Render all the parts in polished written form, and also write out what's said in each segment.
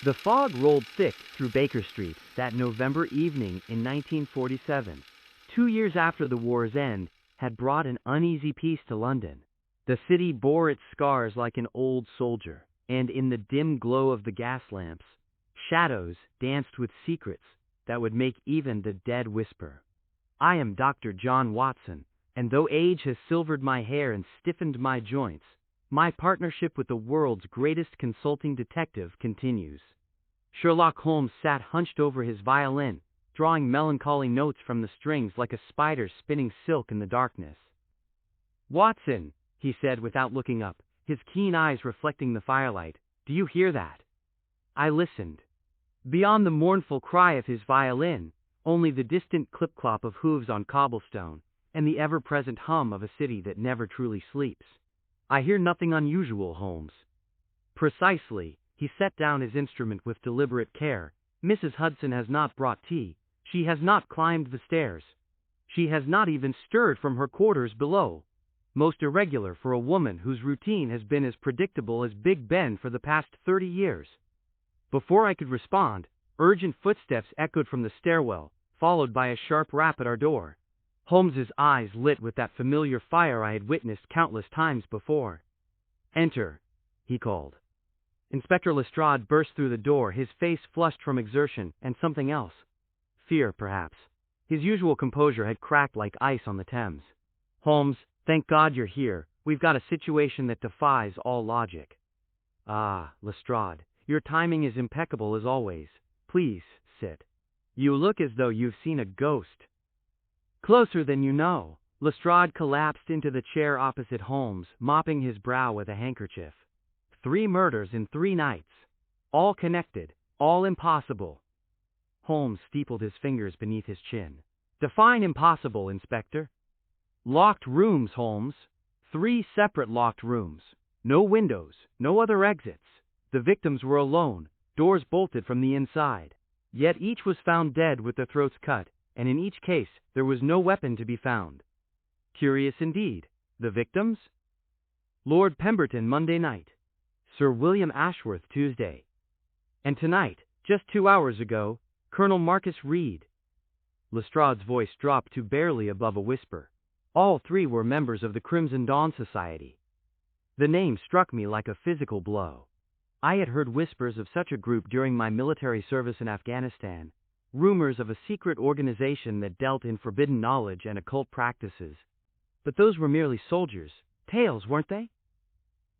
The fog rolled thick through Baker Street that November evening in 1947, 2 years after the war's end had brought an uneasy peace to London. The city bore its scars like an old soldier, and in the dim glow of the gas lamps, shadows danced with secrets that would make even the dead whisper. I am Dr. John Watson, and though age has silvered my hair and stiffened my joints, my partnership with the world's greatest consulting detective continues. Sherlock Holmes sat hunched over his violin, drawing melancholy notes from the strings like a spider spinning silk in the darkness. "Watson," he said without looking up, his keen eyes reflecting the firelight, "do you hear that?" I listened. Beyond the mournful cry of his violin, only the distant clip-clop of hooves on cobblestone, and the ever-present hum of a city that never truly sleeps. "I hear nothing unusual, Holmes." "Precisely." He set down his instrument with deliberate care. "Mrs. Hudson has not brought tea. She has not climbed the stairs. She has not even stirred from her quarters below. Most irregular for a woman whose routine has been as predictable as Big Ben for the past 30 years. Before I could respond, urgent footsteps echoed from the stairwell, followed by a sharp rap at our door. Holmes's eyes lit with that familiar fire I had witnessed countless times before. "Enter," he called. Inspector Lestrade burst through the door, his face flushed from exertion and something else. Fear, perhaps. His usual composure had cracked like ice on the Thames. "Holmes, thank God you're here. We've got a situation that defies all logic." "Ah, Lestrade, your timing is impeccable as always. Please, sit. You look as though you've seen a ghost." "Closer than you know." Lestrade collapsed into the chair opposite Holmes, mopping his brow with a handkerchief. 3 murders in 3 nights. All connected, all impossible. Holmes steepled his fingers beneath his chin. "Define impossible, Inspector." "Locked rooms, Holmes. 3 separate locked rooms. No windows, no other exits. The victims were alone, doors bolted from the inside. Yet each was found dead with their throats cut, and in each case there was no weapon to be found. Curious indeed. The victims? Lord Pemberton Monday night. Sir William Ashworth Tuesday. And tonight, just 2 hours ago, Colonel Marcus Reed." Lestrade's voice dropped to barely above a whisper. All 3 were members of the Crimson Dawn Society. The name struck me like a physical blow. I had heard whispers of such a group during my military service in Afghanistan, rumors of a secret organization that dealt in forbidden knowledge and occult practices. But those were merely soldiers, tales, weren't they?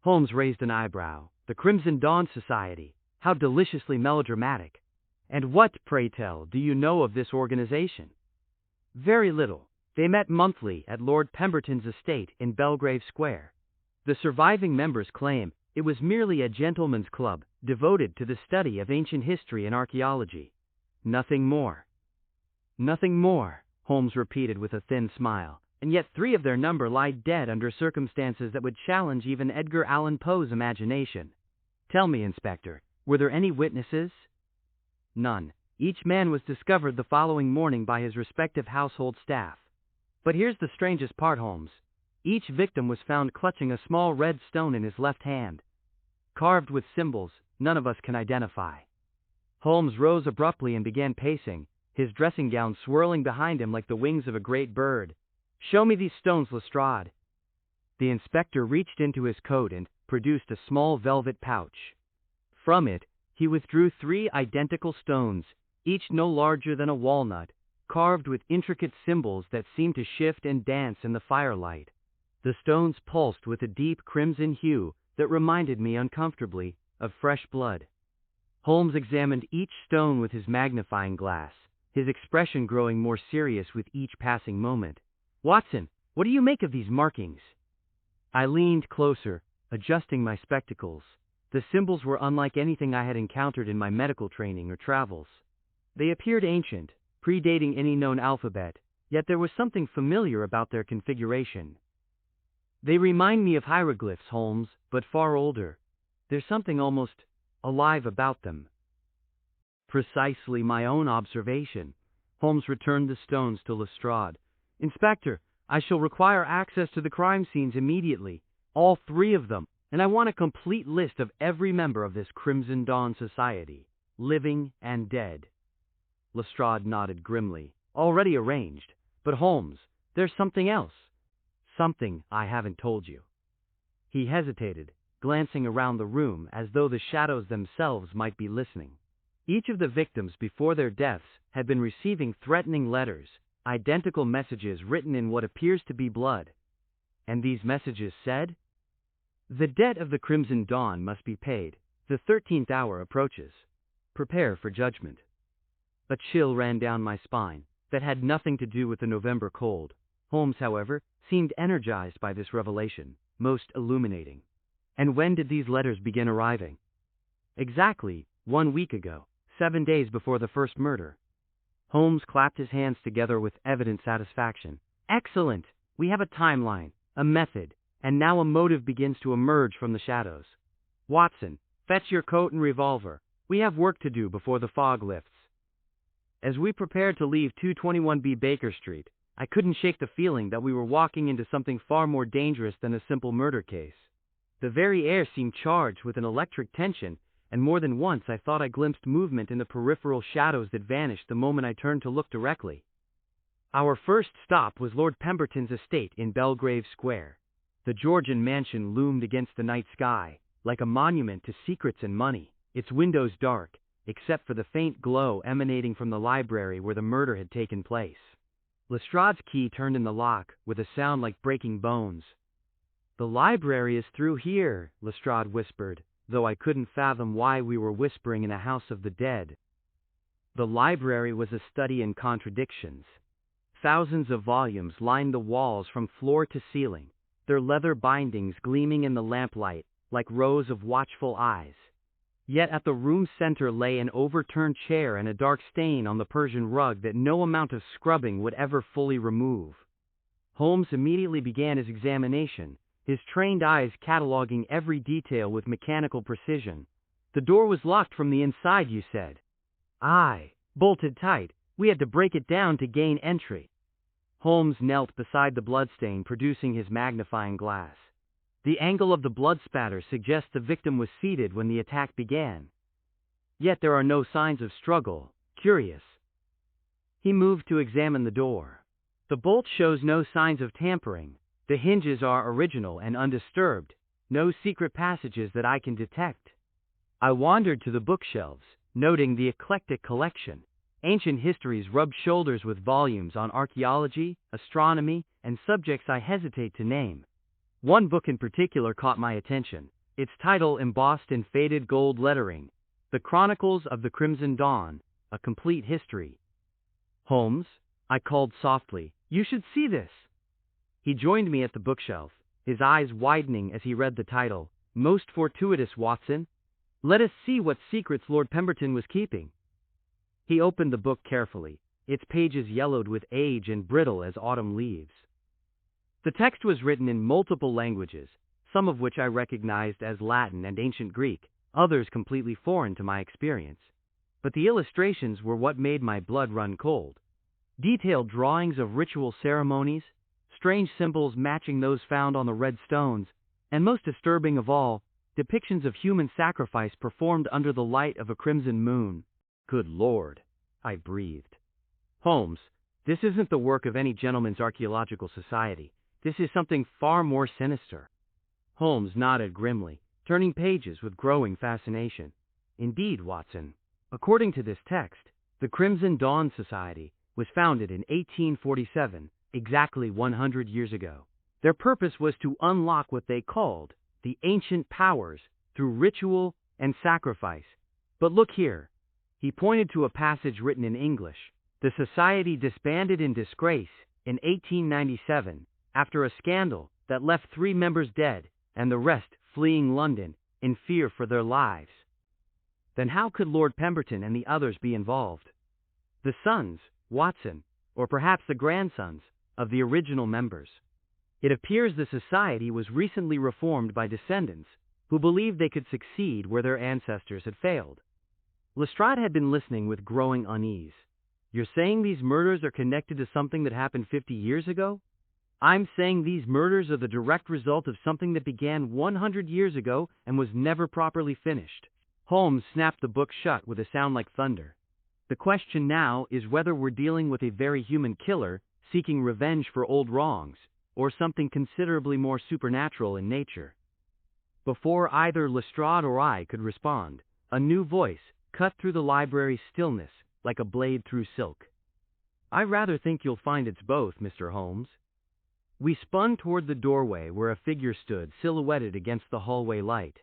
Holmes raised an eyebrow. The Crimson Dawn Society. How deliciously melodramatic. "And what, pray tell, do you know of this organization?" "Very little. They met monthly at Lord Pemberton's estate in Belgrave Square. The surviving members claim it was merely a gentleman's club devoted to the study of ancient history and archaeology. Nothing more." "Nothing more," Holmes repeated with a thin smile. "And yet 3 of their number lie dead under circumstances that would challenge even Edgar Allan Poe's imagination. Tell me, Inspector, were there any witnesses?" "None. Each man was discovered the following morning by his respective household staff. But here's the strangest part, Holmes. Each victim was found clutching a small red stone in his left hand, carved with symbols none of us can identify." Holmes rose abruptly and began pacing, his dressing gown swirling behind him like the wings of a great bird. "Show me these stones, Lestrade." The inspector reached into his coat and produced a small velvet pouch. From it, he withdrew 3 identical stones, each no larger than a walnut, carved with intricate symbols that seemed to shift and dance in the firelight. The stones pulsed with a deep crimson hue that reminded me uncomfortably of fresh blood. Holmes examined each stone with his magnifying glass, his expression growing more serious with each passing moment. "Watson, what do you make of these markings?" I leaned closer, adjusting my spectacles. The symbols were unlike anything I had encountered in my medical training or travels. They appeared ancient, predating any known alphabet, yet there was something familiar about their configuration. "They remind me of hieroglyphs, Holmes, but far older. There's something almost alive about them." "Precisely my own observation." Holmes returned the stones to Lestrade. "Inspector, I shall require access to the crime scenes immediately, all 3 of them, and I want a complete list of every member of this Crimson Dawn Society." living and dead. Lestrade nodded grimly. Already arranged. But Holmes, there's something else. Something I haven't told you. He hesitated, glancing around the room as though the shadows themselves might be listening. Each of the victims before their deaths had been receiving threatening letters, identical messages written in what appears to be blood. And these messages said, "The debt of the Crimson Dawn must be paid. The 13th hour approaches. Prepare for judgment." A chill ran down my spine that had nothing to do with the November cold. Holmes, however, seemed energized by this revelation, most illuminating. And when did these letters begin arriving? Exactly 1 week ago, 7 days before the first murder. Holmes clapped his hands together with evident satisfaction. Excellent! We have a timeline, a method, and now a motive begins to emerge from the shadows. Watson, fetch your coat and revolver. We have work to do before the fog lifts. As we prepared to leave 221B Baker Street, I couldn't shake the feeling that we were walking into something far more dangerous than a simple murder case. The very air seemed charged with an electric tension, and more than once I thought I glimpsed movement in the peripheral shadows that vanished the moment I turned to look directly. Our first stop was Lord Pemberton's estate in Belgrave Square. The Georgian mansion loomed against the night sky, like a monument to secrets and money, its windows dark, except for the faint glow emanating from the library where the murder had taken place. Lestrade's key turned in the lock with a sound like breaking bones. "The library is through here," Lestrade whispered, though I couldn't fathom why we were whispering in a house of the dead. The library was a study in contradictions. Thousands of volumes lined the walls from floor to ceiling, their leather bindings gleaming in the lamplight like rows of watchful eyes. Yet at the room's center lay an overturned chair and a dark stain on the Persian rug that no amount of scrubbing would ever fully remove. Holmes immediately began his examination, his trained eyes cataloging every detail with mechanical precision. "The door was locked from the inside, you said?" "Aye, bolted tight. We had to break it down to gain entry." Holmes knelt beside the bloodstain, producing his magnifying glass. "The angle of the blood spatter suggests the victim was seated when the attack began. Yet there are no signs of struggle. Curious." He moved to examine the door. "The bolt shows no signs of tampering. The hinges are original and undisturbed. No secret passages that I can detect." I wandered to the bookshelves, noting the eclectic collection. Ancient histories rubbed shoulders with volumes on archaeology, astronomy, and subjects I hesitate to name. One book in particular caught my attention, its title embossed in faded gold lettering, "The Chronicles of the Crimson Dawn, A Complete History." "Holmes," I called softly, "you should see this." He joined me at the bookshelf, his eyes widening as he read the title. "Most fortuitous, Watson. Let us see what secrets Lord Pemberton was keeping." He opened the book carefully, its pages yellowed with age and brittle as autumn leaves. The text was written in multiple languages, some of which I recognized as Latin and ancient Greek, others completely foreign to my experience. But the illustrations were what made my blood run cold. Detailed drawings of ritual ceremonies, strange symbols matching those found on the red stones, and most disturbing of all, depictions of human sacrifice performed under the light of a crimson moon. "Good Lord," I breathed. "Holmes, this isn't the work of any gentleman's archaeological society. This is something far more sinister." Holmes nodded grimly, turning pages with growing fascination. "Indeed, Watson. According to this text, the Crimson Dawn Society was founded in 1847, exactly 100 years ago. Their purpose was to unlock what they called the ancient powers through ritual and sacrifice. But look here." He pointed to a passage written in English. "The society disbanded in disgrace in 1897 after a scandal that left 3 members dead and the rest fleeing London in fear for their lives." Then how could Lord Pemberton and the others be involved? The sons, Watson, or perhaps the grandsons, of the original members. It appears the society was recently reformed by descendants who believed they could succeed where their ancestors had failed. Lestrade had been listening with growing unease. "You're saying these murders are connected to something that happened 50 years ago?" "I'm saying these murders are the direct result of something that began 100 years ago and was never properly finished." Holmes snapped the book shut with a sound like thunder. The question now is whether we're dealing with a very human killer seeking revenge for old wrongs, or something considerably more supernatural in nature. Before either Lestrade or I could respond, a new voice cut through the library's stillness like a blade through silk. "I rather think you'll find it's both, Mr. Holmes." We spun toward the doorway where a figure stood silhouetted against the hallway light.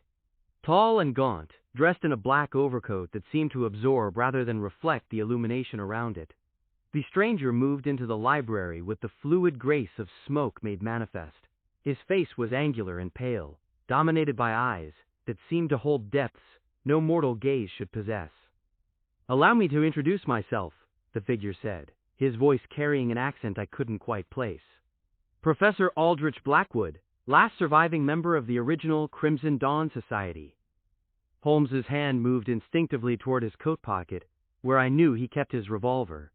Tall and gaunt, dressed in a black overcoat that seemed to absorb rather than reflect the illumination around it. The stranger moved into the library with the fluid grace of smoke made manifest. His face was angular and pale, dominated by eyes that seemed to hold depths no mortal gaze should possess. "Allow me to introduce myself," the figure said, his voice carrying an accent I couldn't quite place. "Professor Aldrich Blackwood, last surviving member of the original Crimson Dawn Society." Holmes's hand moved instinctively toward his coat pocket, where I knew he kept his revolver.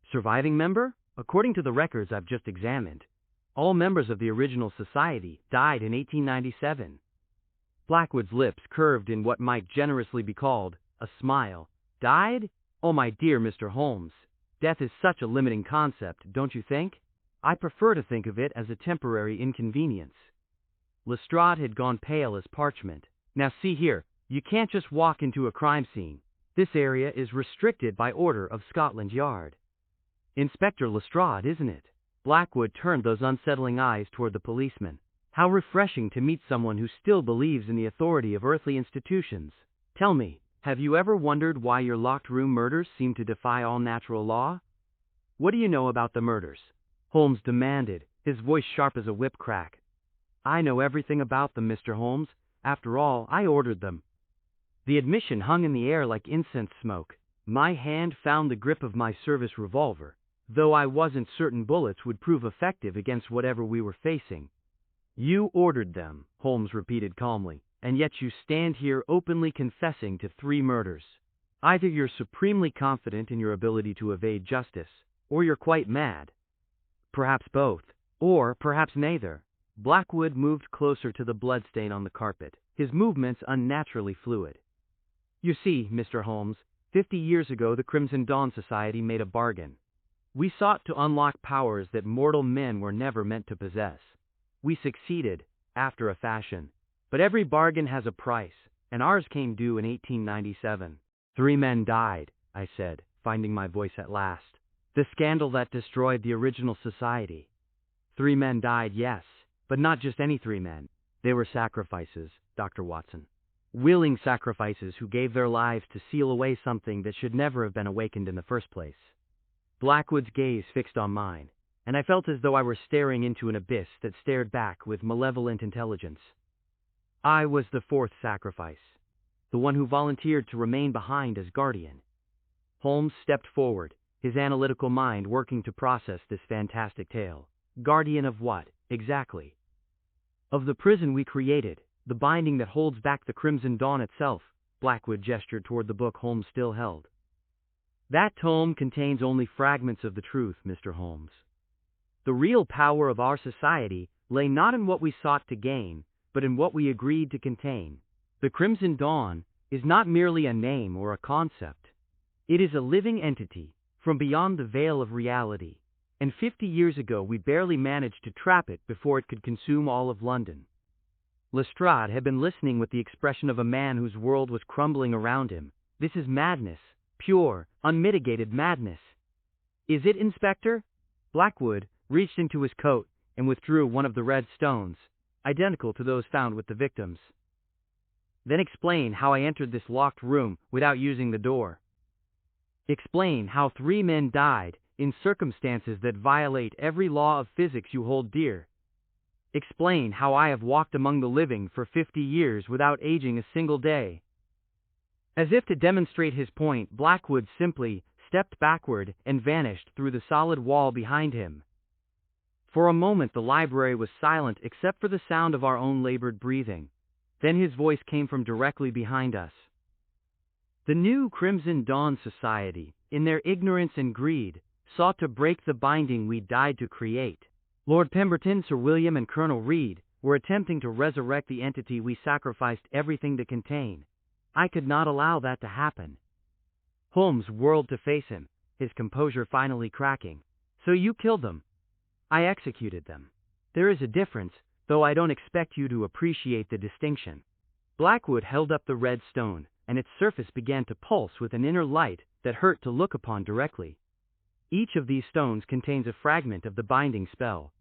"Surviving member? According to the records I've just examined, all members of the original society died in 1897. Blackwood's lips curved in what might generously be called a smile. "Died? Oh, my dear Mr. Holmes, death is such a limiting concept, don't you think? I prefer to think of it as a temporary inconvenience." Lestrade had gone pale as parchment. "Now see here, you can't just walk into a crime scene. This area is restricted by order of Scotland Yard." "Inspector Lestrade, isn't it?" Blackwood turned those unsettling eyes toward the policeman. "How refreshing to meet someone who still believes in the authority of earthly institutions. Tell me, have you ever wondered why your locked room murders seem to defy all natural law? What do you know about the murders?" Holmes demanded, his voice sharp as a whip crack. "I know everything about them, Mr. Holmes. After all, I ordered them." The admission hung in the air like incense smoke. My hand found the grip of my service revolver, though I wasn't certain bullets would prove effective against whatever we were facing. "You ordered them," Holmes repeated calmly, "and yet you stand here openly confessing to 3 murders. Either you're supremely confident in your ability to evade justice, or you're quite mad. Perhaps both, or perhaps neither." Blackwood moved closer to the bloodstain on the carpet, his movements unnaturally fluid. "You see, Mr. Holmes, 50 years ago the Crimson Dawn Society made a bargain. We sought to unlock powers that mortal men were never meant to possess. We succeeded, after a fashion. But every bargain has a price, and ours came due in 1897. 3 men died," I said, finding my voice at last. "The scandal that destroyed the original society. 3 men died, yes, but not just any 3 men. They were sacrifices, Dr. Watson. Willing sacrifices who gave their lives to seal away something that should never have been awakened in the first place." Blackwood's gaze fixed on mine, and I felt as though I were staring into an abyss that stared back with malevolent intelligence. "I was the 4th sacrifice, the one who volunteered to remain behind as guardian." Holmes stepped forward, his analytical mind working to process this fantastic tale. "Guardian of what, exactly?" "Of the prison we created, the binding that holds back the Crimson Dawn itself." Blackwood gestured toward the book Holmes still held. "That tome contains only fragments of the truth, Mr. Holmes. The real power of our society lay not in what we sought to gain, but in what we agreed to contain. The Crimson Dawn is not merely a name or a concept. It is a living entity from beyond the veil of reality, and 50 years ago we barely managed to trap it before it could consume all of London." Lestrade had been listening with the expression of a man whose world was crumbling around him. "This is madness. Pure, unmitigated madness." "Is it, Inspector?" Blackwood reached into his coat and withdrew one of the red stones, identical to those found with the victims. "Then explain how I entered this locked room without using the door. Explain how 3 men died in circumstances that violate every law of physics you hold dear. Explain how I have walked among the living for 50 years without aging a single day." As if to demonstrate his point, Blackwood simply stepped backward and vanished through the solid wall behind him. For a moment the library was silent except for the sound of our own labored breathing. Then his voice came from directly behind us. "The new Crimson Dawn Society, in their ignorance and greed, sought to break the binding we died to create. Lord Pemberton, Sir William, and Colonel Reed were attempting to resurrect the entity we sacrificed everything to contain. I could not allow that to happen. Holmes whirled to face him, his composure finally cracking. So you killed them. I executed them. There is a difference, though I don't expect you to appreciate the distinction. Blackwood held up the red stone, and its surface began to pulse with an inner light that hurt to look upon directly. Each of these stones contains a fragment of the binding spell.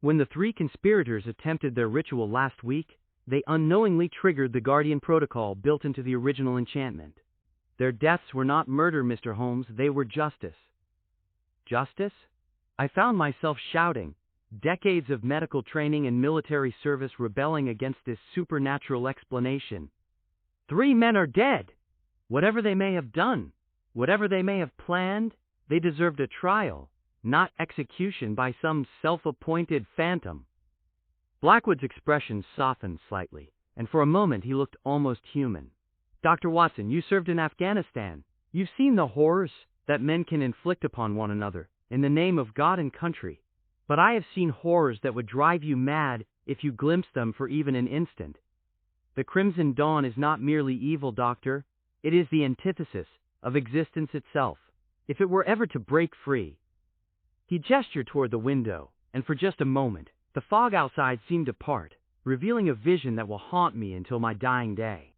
When the three conspirators attempted their ritual last week, they unknowingly triggered the Guardian Protocol built into the original enchantment. Their deaths were not murder, Mr. Holmes, they were justice. Justice? I found myself shouting, decades of medical training and military service rebelling against this supernatural explanation. 3 men are dead. Whatever they may have done, whatever they may have planned, they deserved a trial, not execution by some self-appointed phantom. Blackwood's expression softened slightly, and for a moment he looked almost human. Dr. Watson, you served in Afghanistan. You've seen the horrors that men can inflict upon one another in the name of God and country. But I have seen horrors that would drive you mad if you glimpsed them for even an instant. The Crimson Dawn is not merely evil, Doctor. It is the antithesis of existence itself. If it were ever to break free. He gestured toward the window, and for just a moment, the fog outside seemed to part, revealing a vision that will haunt me until my dying day.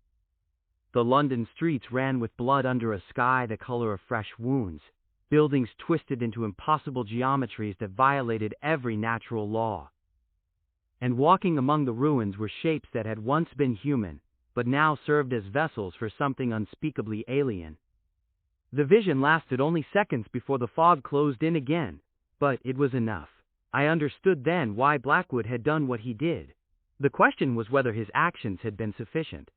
The London streets ran with blood under a sky the color of fresh wounds, buildings twisted into impossible geometries that violated every natural law. And walking among the ruins were shapes that had once been human, but now served as vessels for something unspeakably alien. The vision lasted only seconds before the fog closed in again, but it was enough. I understood then why Blackwood had done what he did. The question was whether his actions had been sufficient.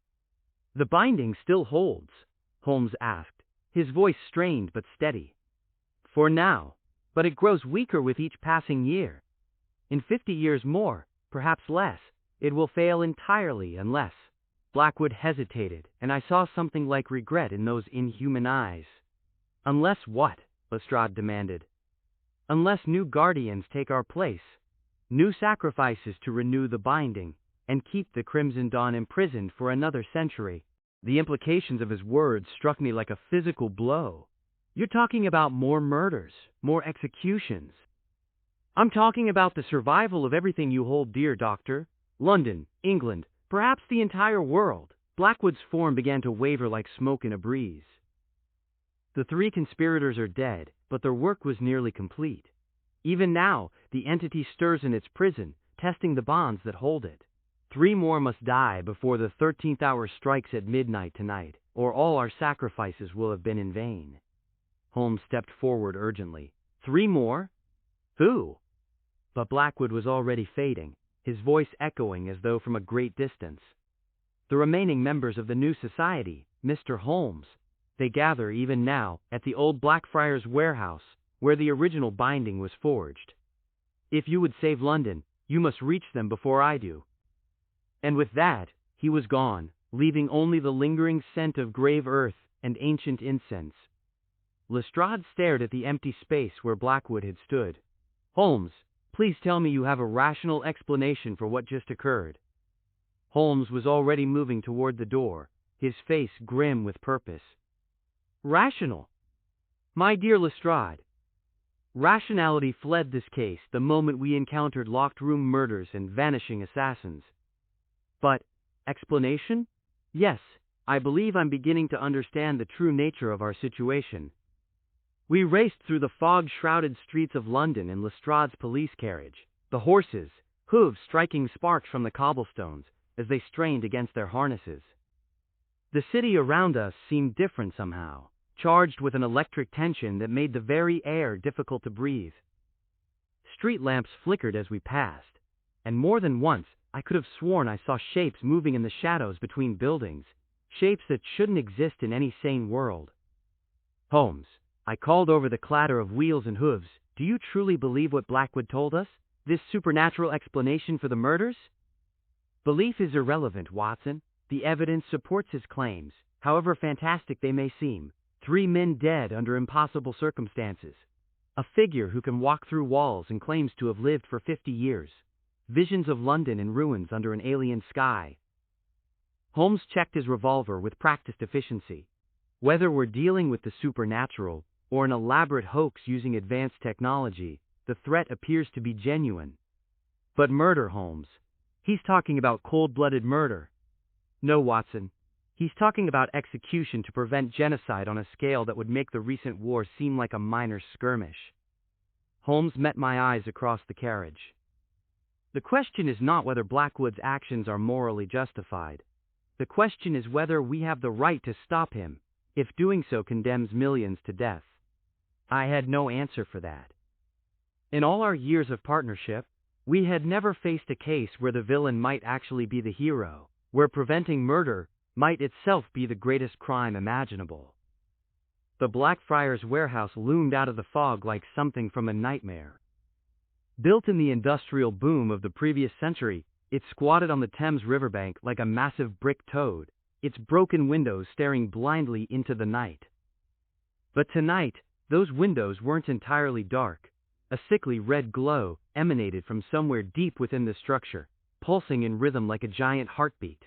The binding still holds, Holmes asked, his voice strained but steady. For now, but it grows weaker with each passing year. In 50 years more, perhaps less, it will fail entirely unless. Blackwood hesitated, and I saw something like regret in those inhuman eyes. Unless what? Lestrade demanded. Unless new guardians take our place, new sacrifices to renew the binding, and keep the Crimson Dawn imprisoned for another century. The implications of his words struck me like a physical blow. You're talking about more murders, more executions. I'm talking about the survival of everything you hold dear, Doctor. London, England, perhaps the entire world. Blackwood's form began to waver like smoke in a breeze. The 3 conspirators are dead, but their work was nearly complete. Even now, the entity stirs in its prison, testing the bonds that hold it. 3 more must die before the 13th hour strikes at midnight tonight, or all our sacrifices will have been in vain. Holmes stepped forward urgently. 3 more? Who? But Blackwood was already fading, his voice echoing as though from a great distance. The remaining members of the new society, Mr. Holmes. They gather even now at the old Blackfriars warehouse, where the original binding was forged. If you would save London, you must reach them before I do. And with that, he was gone, leaving only the lingering scent of grave earth and ancient incense. Lestrade stared at the empty space where Blackwood had stood. Holmes, please tell me you have a rational explanation for what just occurred. Holmes was already moving toward the door, his face grim with purpose. Rational? My dear Lestrade, rationality fled this case the moment we encountered locked-room murders and vanishing assassins. But, explanation? Yes, I believe I'm beginning to understand the true nature of our situation. We raced through the fog-shrouded streets of London in Lestrade's police carriage, the horses, hooves striking sparks from the cobblestones as they strained against their harnesses. The city around us seemed different somehow, charged with an electric tension that made the very air difficult to breathe. Street lamps flickered as we passed, and more than once I could have sworn I saw shapes moving in the shadows between buildings, shapes that shouldn't exist in any sane world. Holmes, I called over the clatter of wheels and hooves. Do you truly believe what Blackwood told us? This supernatural explanation for the murders? Belief is irrelevant, Watson. The evidence supports his claims, however fantastic they may seem. 3 men dead under impossible circumstances. A figure who can walk through walls and claims to have lived for 50 years. Visions of London in ruins under an alien sky. Holmes checked his revolver with practiced efficiency. Whether we're dealing with the supernatural or an elaborate hoax using advanced technology, the threat appears to be genuine. But murder, Holmes. He's talking about cold-blooded murder. No, Watson. He's talking about execution to prevent genocide on a scale that would make the recent war seem like a minor skirmish. Holmes met my eyes across the carriage. The question is not whether Blackwood's actions are morally justified. The question is whether we have the right to stop him, if doing so condemns millions to death. I had no answer for that. In all our years of partnership, we had never faced a case where the villain might actually be the hero, where preventing murder might itself be the greatest crime imaginable. The Blackfriars warehouse loomed out of the fog like something from a nightmare. Built in the industrial boom of the previous century, it squatted on the Thames riverbank like a massive brick toad, its broken windows staring blindly into the night. But tonight, those windows weren't entirely dark. A sickly red glow emanated from somewhere deep within the structure, pulsing in rhythm like a giant heartbeat.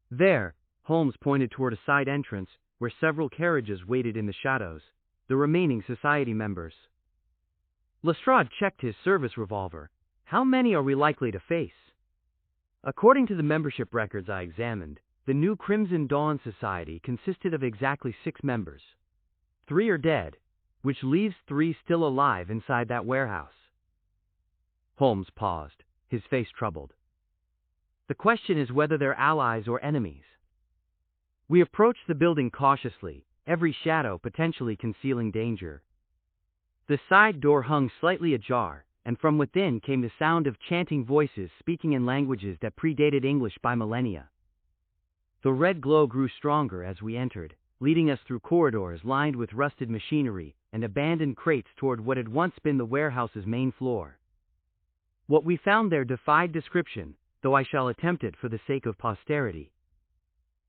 There, Holmes pointed toward a side entrance where several carriages waited in the shadows, the remaining society members. Lestrade checked his service revolver. How many are we likely to face? According to the membership records I examined, the new Crimson Dawn Society consisted of exactly 6 members. 3 are dead, which leaves 3 still alive inside that warehouse. Holmes paused, his face troubled. The question is whether they're allies or enemies. We approached the building cautiously, every shadow potentially concealing danger. The side door hung slightly ajar, and from within came the sound of chanting voices speaking in languages that predated English by millennia. The red glow grew stronger as we entered, leading us through corridors lined with rusted machinery and abandoned crates toward what had once been the warehouse's main floor. What we found there defied description, though I shall attempt it for the sake of posterity.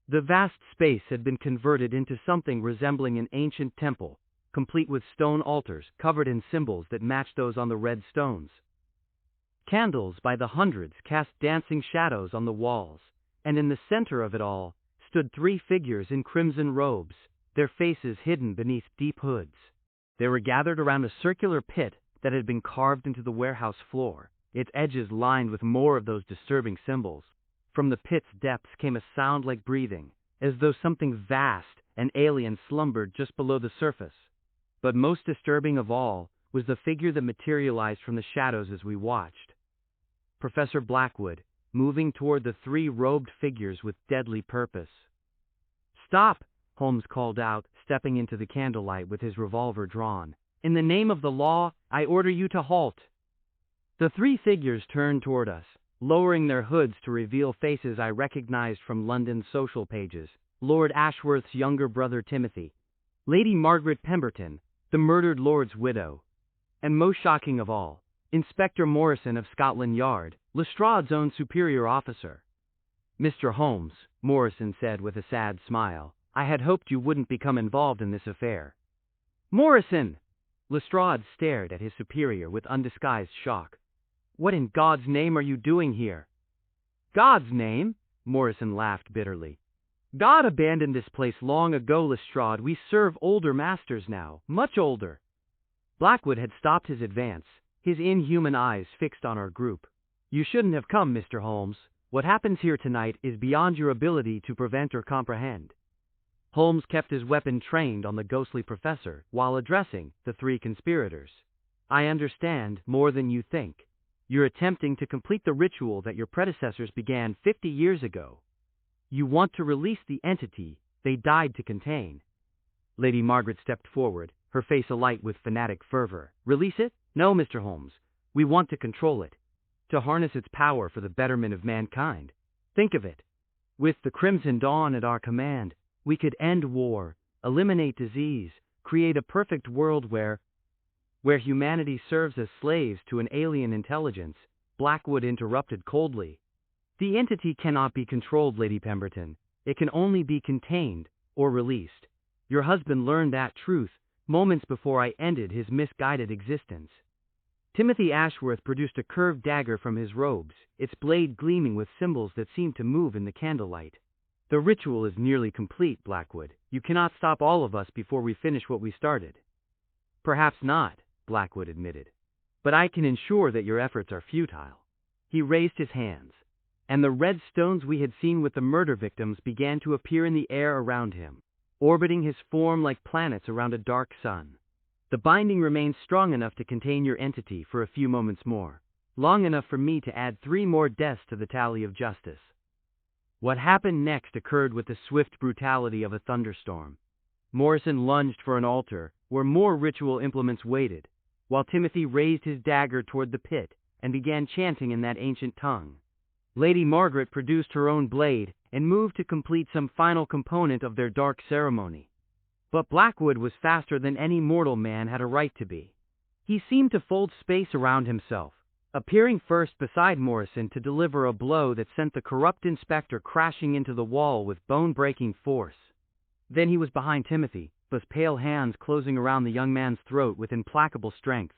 The vast space had been converted into something resembling an ancient temple, complete with stone altars covered in symbols that matched those on the red stones. Candles by the hundreds cast dancing shadows on the walls, and in the center of it all stood 3 figures in crimson robes, their faces hidden beneath deep hoods. They were gathered around a circular pit that had been carved into the warehouse floor, its edges lined with more of those disturbing symbols. From the pit's depths came a sound like breathing, as though something vast and alien slumbered just below the surface. But most disturbing of all was the figure that materialized from the shadows as we watched. Professor Blackwood, moving toward the 3 robed figures with deadly purpose. "Stop!" Holmes called out, stepping into the candlelight with his revolver drawn. "In the name of the law, I order you to halt." The 3 figures turned toward us, lowering their hoods to reveal faces I recognized from London's social pages: Lord Ashworth's younger brother Timothy, Lady Margaret Pemberton, the murdered lord's widow, and most shocking of all, Inspector Morrison of Scotland Yard, Lestrade's own superior officer. "Mr. Holmes," Morrison said with a sad smile, "I had hoped you wouldn't become involved in this affair." "Morrison!" Lestrade stared at his superior with undisguised shock. "What in God's name are you doing here?" "God's name?" Morrison laughed bitterly. "God abandoned this place long ago, Lestrade. We serve older masters now, much older." Blackwood had stopped his advance, his inhuman eyes fixed on our group. "You shouldn't have come, Mr. Holmes. What happens here tonight is beyond your ability to prevent or comprehend." Holmes kept his weapon trained on the ghostly professor while addressing the 3 conspirators. "I understand more than you think. You're attempting to complete the ritual that your predecessors began 50 years ago. You want to release the entity they died to contain." Lady Margaret stepped forward, her face alight with fanatic fervor. "Release it? No, Mr. Holmes. We want to control it, to harness its power for the betterment of mankind. Think of it. With the Crimson Dawn at our command, we could end war, eliminate disease, create a perfect world where humanity serves as slaves to an alien intelligence." Blackwood interrupted coldly. "The entity cannot be controlled, Lady Pemberton. It can only be contained or released. Your husband learned that truth moments before I ended his misguided existence." Timothy Ashworth produced a curved dagger from his robes, its blade gleaming with symbols that seemed to move in the candlelight. The ritual is nearly complete, Blackwood. You cannot stop all of us before we finish what we started. Perhaps not, Blackwood admitted. But I can ensure that your efforts are futile. He raised his hands, and the red stones we had seen with the murder victims began to appear in the air around him, orbiting his form like planets around a dark sun. The binding remains strong enough to contain your entity for a few moments more, long enough for me to add 3 more deaths to the tally of justice. What happened next occurred with the swift brutality of a thunderstorm. Morrison lunged for an altar, where more ritual implements waited, while Timothy raised his dagger toward the pit and began chanting in that ancient tongue. Lady Margaret produced her own blade and moved to complete some final component of their dark ceremony. But Blackwood was faster than any mortal man had a right to be. He seemed to fold space around himself, appearing first beside Morrison to deliver a blow that sent the corrupt inspector crashing into the wall with bone-breaking force. Then he was behind Timothy, his pale hands closing around the young man's throat with implacable strength.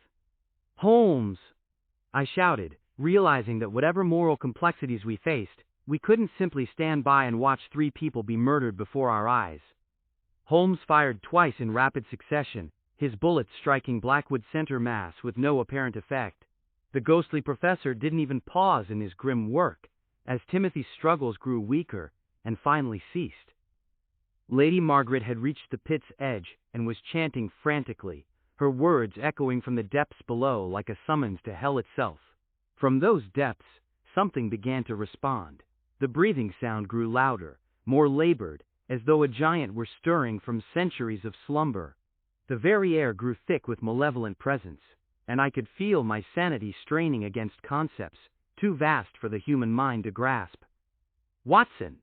"Holmes!" I shouted, realizing that whatever moral complexities we faced, we couldn't simply stand by and watch 3 people be murdered before our eyes. Holmes fired twice in rapid succession, his bullets striking Blackwood's center mass with no apparent effect. The ghostly professor didn't even pause in his grim work, as Timothy's struggles grew weaker and finally ceased. Lady Margaret had reached the pit's edge and was chanting frantically, her words echoing from the depths below like a summons to hell itself. From those depths, something began to respond. The breathing sound grew louder, more labored, as though a giant were stirring from centuries of slumber. The very air grew thick with malevolent presence, and I could feel my sanity straining against concepts too vast for the human mind to grasp. "Watson!"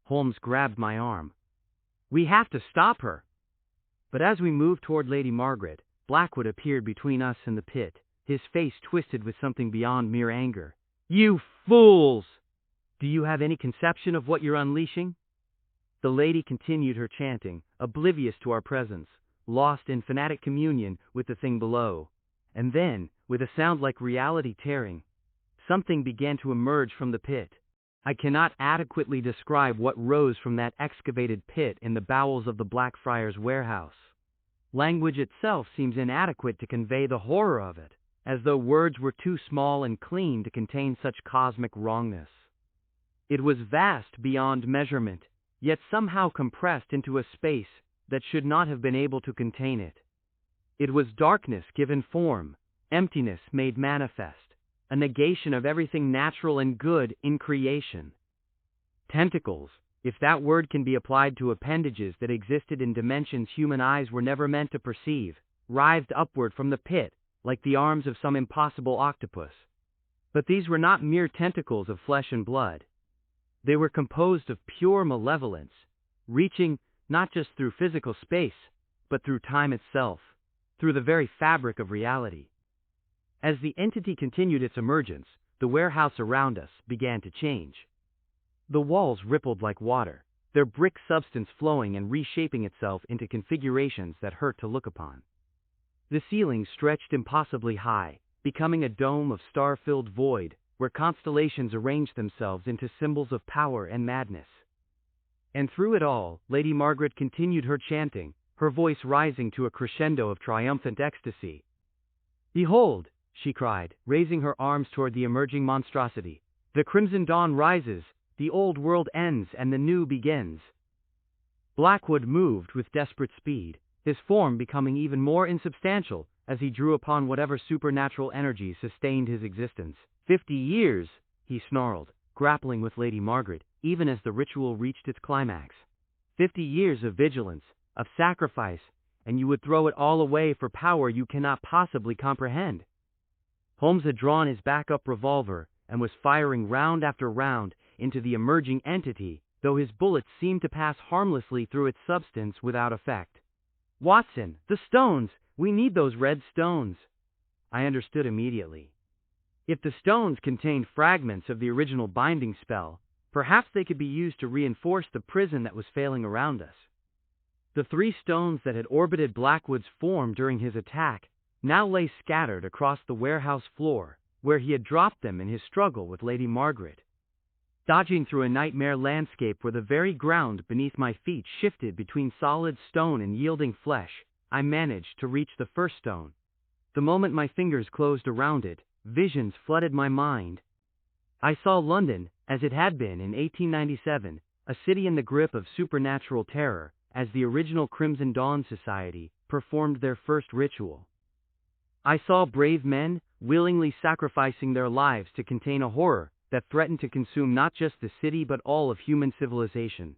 Holmes grabbed my arm. "We have to stop her!" But as we moved toward Lady Margaret, Blackwood appeared between us and the pit, his face twisted with something beyond mere anger. "You fools! Do you have any conception of what you're unleashing?" The lady continued her chanting, oblivious to our presence, lost in fanatic communion with the thing below. And then, with a sound like reality tearing, something began to emerge from the pit. I cannot adequately describe what rose from that excavated pit in the bowels of the Blackfriars warehouse. Language itself seems inadequate to convey the horror of it, as though words were too small and clean to contain such cosmic wrongness. It was vast beyond measurement, yet somehow compressed into a space that should not have been able to contain it. It was darkness given form, emptiness made manifest, a negation of everything natural and good in creation. Tentacles, if that word can be applied to appendages that existed in dimensions human eyes were never meant to perceive, writhed upward from the pit, like the arms of some impossible octopus. But these were not mere tentacles of flesh and blood. They were composed of pure malevolence, reaching not just through physical space, but through time itself, through the very fabric of reality. As the entity continued its emergence, the warehouse around us began to change. The walls rippled like water, their brick substance flowing and reshaping itself into configurations that hurt to look upon. The ceiling stretched impossibly high, becoming a dome of star-filled void, where constellations arranged themselves into symbols of power and madness. And through it all, Lady Margaret continued her chanting, her voice rising to a crescendo of triumphant ecstasy. "Behold," she cried, raising her arms toward the emerging monstrosity, "the crimson dawn rises, the old world ends and the new begins." Blackwood moved with desperate speed, his form becoming even more insubstantial as he drew upon whatever supernatural energy sustained his existence. 50 years, he snarled, grappling with Lady Margaret, even as the ritual reached its climax. 50 years of vigilance, of sacrifice, and you would throw it all away for power you cannot possibly comprehend. Holmes had drawn his backup revolver and was firing round after round into the emerging entity, though his bullets seemed to pass harmlessly through its substance without effect. "Watson, the stones! We need those red stones!" I understood immediately. If the stones contained fragments of the original binding spell, perhaps they could be used to reinforce the prison that was failing around us. The 3 stones that had orbited Blackwood's form during his attack now lay scattered across the warehouse floor, where he had dropped them in his struggle with Lady Margaret. Dodging through a nightmare landscape where the very ground beneath my feet shifted between solid stone and yielding flesh, I managed to reach the first stone. The moment my fingers closed around it, visions flooded my mind. I saw London, as it had been in 1897, a city in the grip of supernatural terror, as the original Crimson Dawn Society performed their first ritual. I saw brave men willingly sacrificing their lives to contain a horror that threatened to consume not just the city but all of human civilization.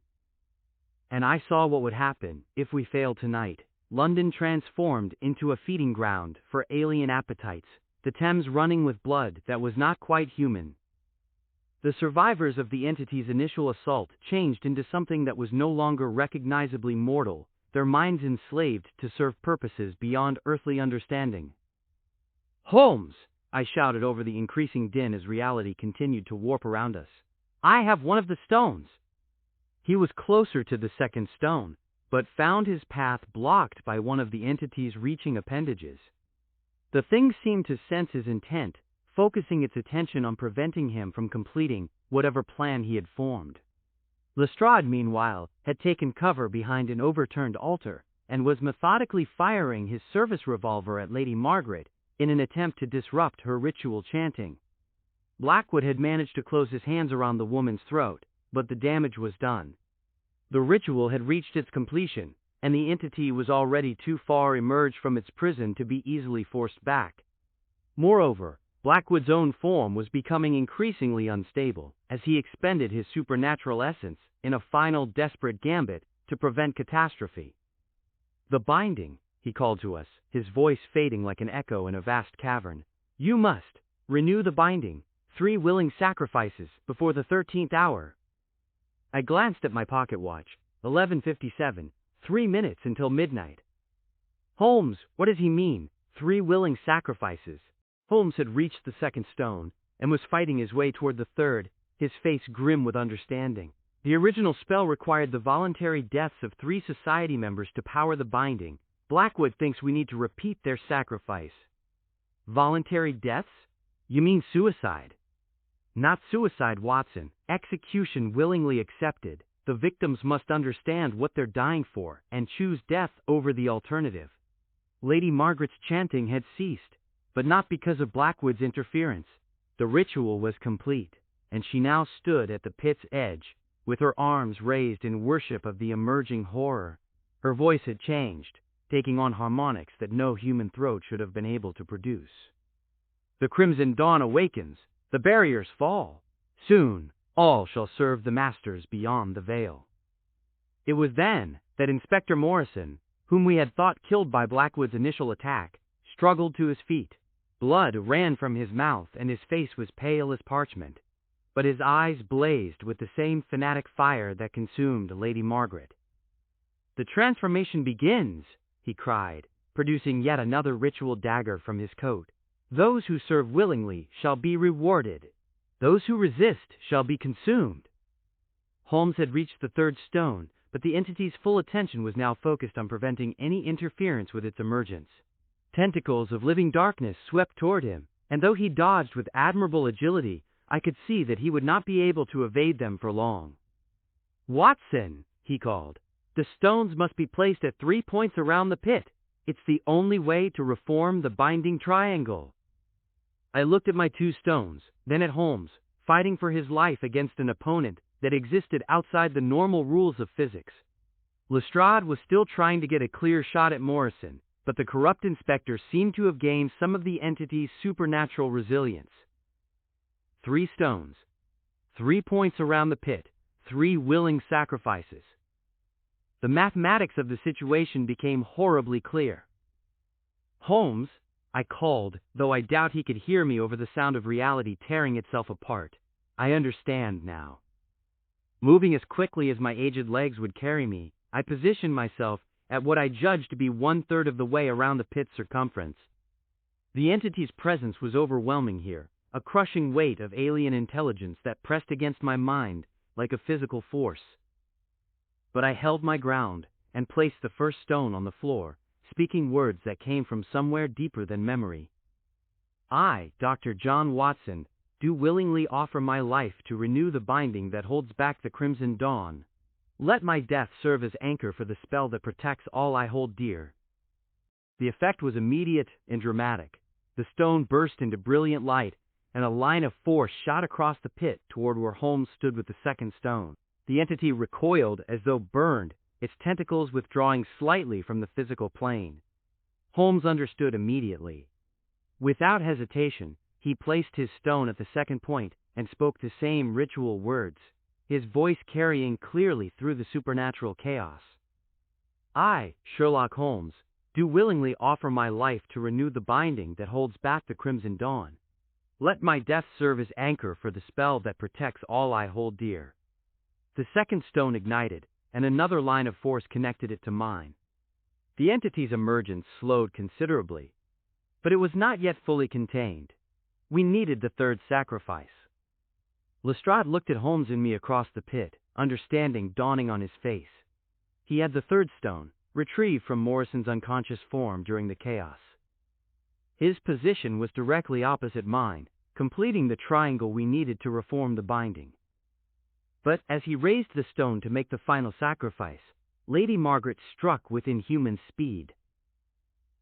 And I saw what would happen if we failed tonight. London transformed into a feeding ground for alien appetites, the Thames running with blood that was not quite human. The survivors of the entity's initial assault changed into something that was no longer recognizably mortal, their minds enslaved to serve purposes beyond earthly understanding. "Holmes!" I shouted over the increasing din as reality continued to warp around us. "I have one of the stones!" He was closer to the second stone, but found his path blocked by one of the entity's reaching appendages. The thing seemed to sense his intent, focusing its attention on preventing him from completing whatever plan he had formed. Lestrade, meanwhile, had taken cover behind an overturned altar, and was methodically firing his service revolver at Lady Margaret in an attempt to disrupt her ritual chanting. Blackwood had managed to close his hands around the woman's throat, but the damage was done. The ritual had reached its completion, and the entity was already too far emerged from its prison to be easily forced back. Moreover, Blackwood's own form was becoming increasingly unstable, as he expended his supernatural essence in a final desperate gambit to prevent catastrophe. "The binding," he called to us, his voice fading like an echo in a vast cavern. "You must renew the binding, 3 willing sacrifices before the 13th hour." I glanced at my pocket watch. 11:57, 3 minutes until midnight. "Holmes, what does he mean, 3 willing sacrifices?" Holmes had reached the second stone, and was fighting his way toward the third, his face grim with understanding. "The original spell required the voluntary deaths of 3 society members to power the binding. Blackwood thinks we need to repeat their sacrifice." "Voluntary deaths? You mean suicide?" "Not suicide, Watson. Execution willingly accepted. The victims must understand what they're dying for, and choose death over the alternative." Lady Margaret's chanting had ceased, but not because of Blackwood's interference. The ritual was complete, and she now stood at the pit's edge, with her arms raised in worship of the emerging horror. Her voice had changed, taking on harmonics that no human throat should have been able to produce. "The Crimson Dawn awakens. The barriers fall. Soon, all shall serve the masters beyond the veil." It was then that Inspector Morrison, whom we had thought killed by Blackwood's initial attack, struggled to his feet. Blood ran from his mouth and his face was pale as parchment, but his eyes blazed with the same fanatic fire that consumed Lady Margaret. "The transformation begins," he cried, producing yet another ritual dagger from his coat. "Those who serve willingly shall be rewarded. Those who resist shall be consumed." Holmes had reached the third stone, but the entity's full attention was now focused on preventing any interference with its emergence. Tentacles of living darkness swept toward him, and though he dodged with admirable agility, I could see that he would not be able to evade them for long. "Watson," he called, "the stones must be placed at 3 points around the pit. It's the only way to reform the binding triangle." I looked at my 2 stones, then at Holmes, fighting for his life against an opponent that existed outside the normal rules of physics. Lestrade was still trying to get a clear shot at Morrison, but the corrupt inspector seemed to have gained some of the entity's supernatural resilience. 3 stones, 3 points around the pit, 3 willing sacrifices. The mathematics of the situation became horribly clear. "Holmes," I called, though I doubt he could hear me over the sound of reality tearing itself apart. "I understand now." Moving as quickly as my aged legs would carry me, I positioned myself at what I judged to be 1/3 of the way around the pit's circumference. The entity's presence was overwhelming here, a crushing weight of alien intelligence that pressed against my mind like a physical force. But I held my ground and placed the first stone on the floor, speaking words that came from somewhere deeper than memory. "I, Dr. John Watson, do willingly offer my life to renew the binding that holds back the crimson dawn. Let my death serve as anchor for the spell that protects all I hold dear." The effect was immediate and dramatic. The stone burst into brilliant light, and a line of force shot across the pit toward where Holmes stood with the second stone. The entity recoiled as though burned, its tentacles withdrawing slightly from the physical plane. Holmes understood immediately. Without hesitation, he placed his stone at the second point and spoke the same ritual words, his voice carrying clearly through the supernatural chaos. "I, Sherlock Holmes, do willingly offer my life to renew the binding that holds back the crimson dawn. Let my death serve as anchor for the spell that protects all I hold dear." The second stone ignited, and another line of force connected it to mine. The entity's emergence slowed considerably, but it was not yet fully contained. We needed the third sacrifice. Lestrade looked at Holmes and me across the pit, understanding dawning on his face. He had the third stone, retrieved from Morrison's unconscious form during the chaos. His position was directly opposite mine, completing the triangle we needed to reform the binding. But as he raised the stone to make the final sacrifice, Lady Margaret struck with inhuman speed.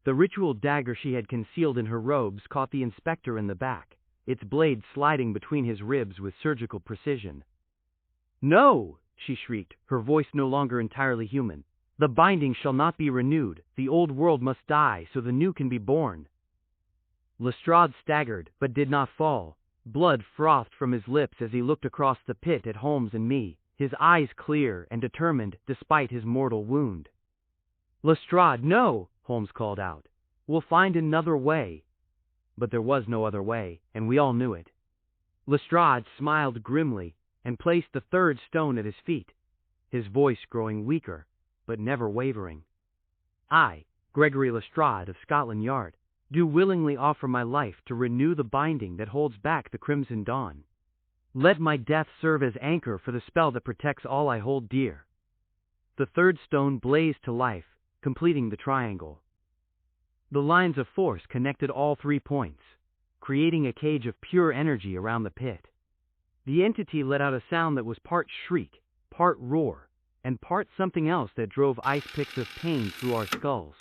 The ritual dagger she had concealed in her robes caught the inspector in the back, its blade sliding between his ribs with surgical precision. "No!" she shrieked, her voice no longer entirely human. "The binding shall not be renewed. The old world must die so the new can be born." Lestrade staggered, but did not fall. Blood frothed from his lips as he looked across the pit at Holmes and me, his eyes clear and determined despite his mortal wound. "Lestrade, no!" Holmes called out. "We'll find another way." But there was no other way, and we all knew it. Lestrade smiled grimly and placed the third stone at his feet, his voice growing weaker, but never wavering. "I, Gregory Lestrade of Scotland Yard, do willingly offer my life to renew the binding that holds back the crimson dawn. Let my death serve as anchor for the spell that protects all I hold dear." The third stone blazed to life, completing the triangle. The lines of force connected all 3 points, creating a cage of pure energy around the pit. The entity let out a sound that was part shriek, part roar, and part something else that drove ice picks of pain through our skulls.